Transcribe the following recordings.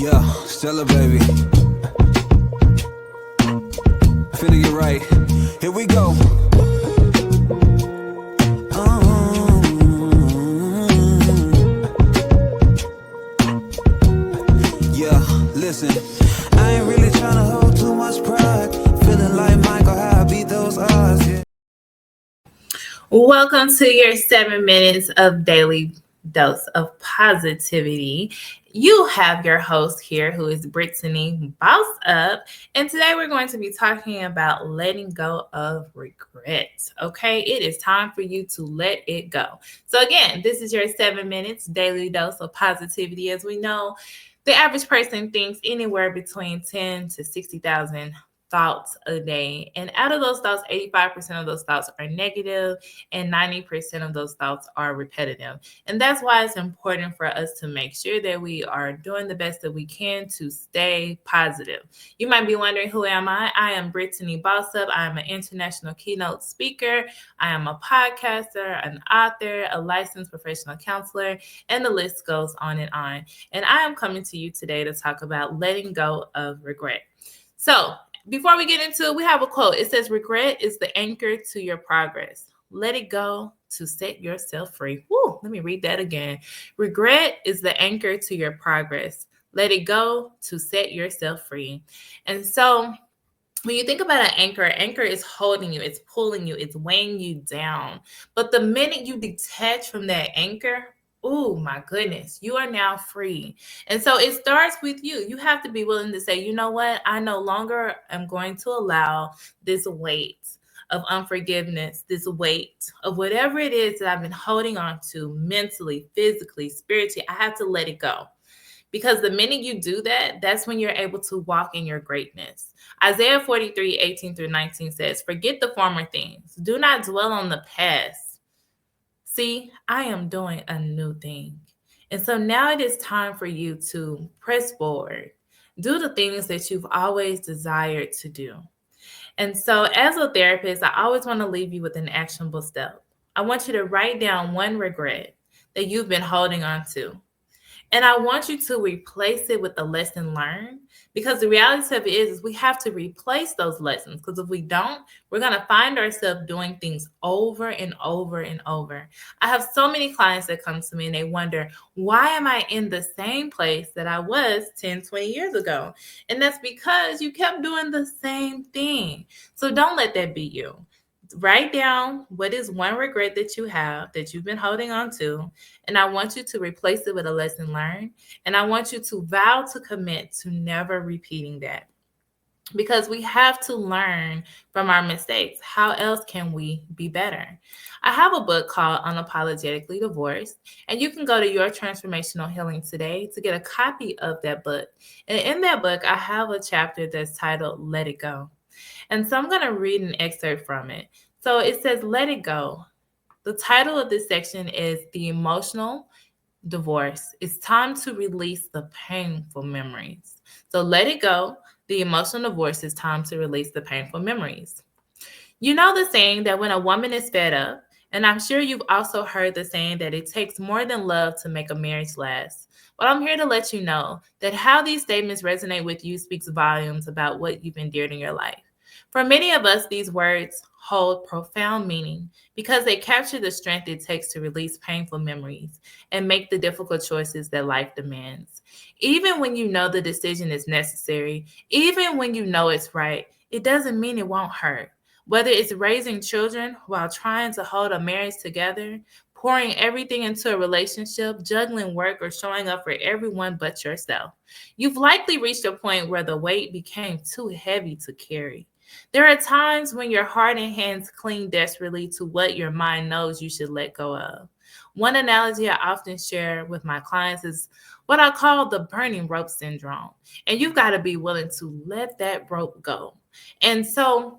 Yeah, Stella, baby. Finna get right. Here we go. Yeah, listen. I ain't really tryna hold too much pride. Feeling like Michael, how I beat those odds. Yeah. Welcome to your 7 minutes of daily dose of positivity. You have your host here, who is Brittany Boss Up, and today we're going to be talking about letting go of regret. Okay, it is time for you to let it go. So, again, this is your 7 minutes daily dose of positivity. As we know, the average person thinks anywhere between 10 to 60,000 thoughts a day. And out of those thoughts, 85% of those thoughts are negative and 90% of those thoughts are repetitive. And that's why it's important for us to make sure that we are doing the best that we can to stay positive. You might be wondering, who am I? I am Brittany Bossup. I am an international keynote speaker. I am a podcaster, an author, a licensed professional counselor, and the list goes on and on. And I am coming to you today to talk about letting go of regret. So, before we get into it, we have a quote. It says, regret is the anchor to your progress. Let it go to set yourself free. Woo, let me read that again. Regret is the anchor to your progress. Let it go to set yourself free. And so when you think about an anchor is holding you, it's pulling you, it's weighing you down. But the minute you detach from that anchor, oh my goodness, you are now free. And so it starts with you. You have to be willing to say, you know what? I no longer am going to allow this weight of unforgiveness, this weight of whatever it is that I've been holding on to mentally, physically, spiritually. I have to let it go. Because the minute you do that, that's when you're able to walk in your greatness. Isaiah 43:18-19 says, forget the former things. Do not dwell on the past. See, I am doing a new thing. And so now it is time for you to press forward. Do the things that you've always desired to do. And so, as a therapist, I always want to leave you with an actionable step. I want you to write down one regret that you've been holding on to. And I want you to replace it with a lesson learned, because the reality of it is we have to replace those lessons, because if we don't, we're going to find ourselves doing things over and over and over. I have so many clients that come to me and they wonder, why am I in the same place that I was 10, 20 years ago? And that's because you kept doing the same thing. So don't let that be you. Write down what is one regret that you have that you've been holding on to, and I want you to replace it with a lesson learned, and I want you to vow to commit to never repeating that, because we have to learn from our mistakes. How else can we be better? I have a book called Unapologetically Divorced, and you can go to Your Transformational Healing today to get a copy of that book. And in that book, I have a chapter that's titled Let It Go. And so I'm going to read an excerpt from it. So it says, Let It Go. The title of this section is The Emotional Divorce. It's time to release the painful memories. So let it go. The emotional divorce is time to release the painful memories. You know the saying that when a woman is fed up, and I'm sure you've also heard the saying that it takes more than love to make a marriage last. But I'm here to let you know that how these statements resonate with you speaks volumes about what you've endured in your life. For many of us, these words hold profound meaning because they capture the strength it takes to release painful memories and make the difficult choices that life demands. Even when you know the decision is necessary, even when you know it's right, it doesn't mean it won't hurt. Whether it's raising children while trying to hold a marriage together, pouring everything into a relationship, juggling work, or showing up for everyone but yourself, you've likely reached a point where the weight became too heavy to carry. There are times when your heart and hands cling desperately to what your mind knows you should let go of. One analogy I often share with my clients is what I call the burning rope syndrome. And you've got to be willing to let that rope go. And so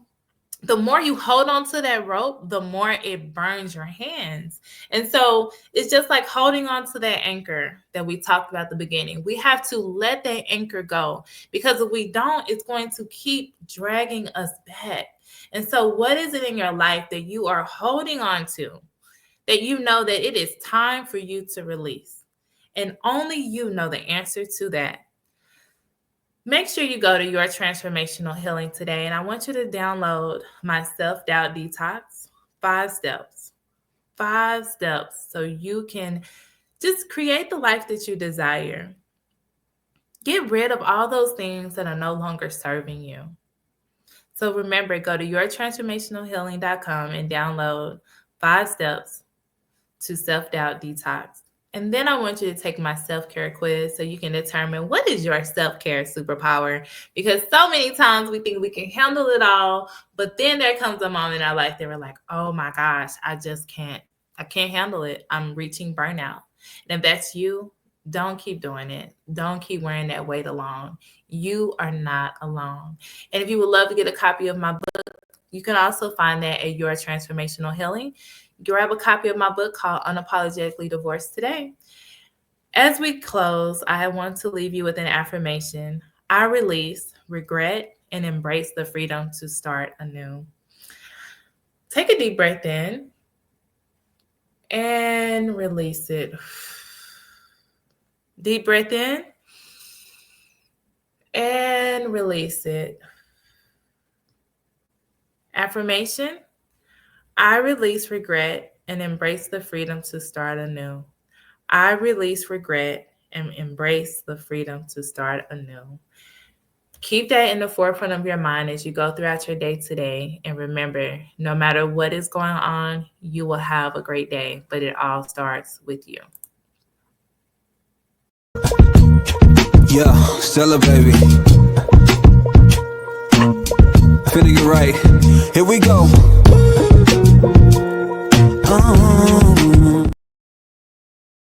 the more you hold on to that rope, the more it burns your hands. And so it's just like holding on to that anchor that we talked about at the beginning. We have to let that anchor go, because if we don't, it's going to keep dragging us back. And so what is it in your life that you are holding on to that you know that it is time for you to release? And only you know the answer to that. Make sure you go to Your Transformational Healing today, and I want you to download my Self-Doubt Detox, 5 steps. 5 steps so you can just create the life that you desire. Get rid of all those things that are no longer serving you. So remember, go to yourtransformationalhealing.com and download 5 steps to self-doubt detox. And then I want you to take my self-care quiz so you can determine what is your self-care superpower. Because so many times we think we can handle it all, but then there comes a moment in our life that we're like, oh my gosh, I can't handle it. I'm reaching burnout. And if that's you, don't keep doing it. Don't keep wearing that weight alone. You are not alone. And if you would love to get a copy of my book, you can also find that at Your Transformational Healing. Grab a copy of my book called Unapologetically Divorced today. As we close, I want to leave you with an affirmation. I release regret and embrace the freedom to start anew. Take a deep breath in and release it. Deep breath in and release it. Affirmation. I release regret and embrace the freedom to start anew. I release regret and embrace the freedom to start anew. Keep that in the forefront of your mind as you go throughout your day today. And remember, no matter what is going on, you will have a great day, but it all starts with you. Yeah, Stella, baby. Finna get right. Here we go.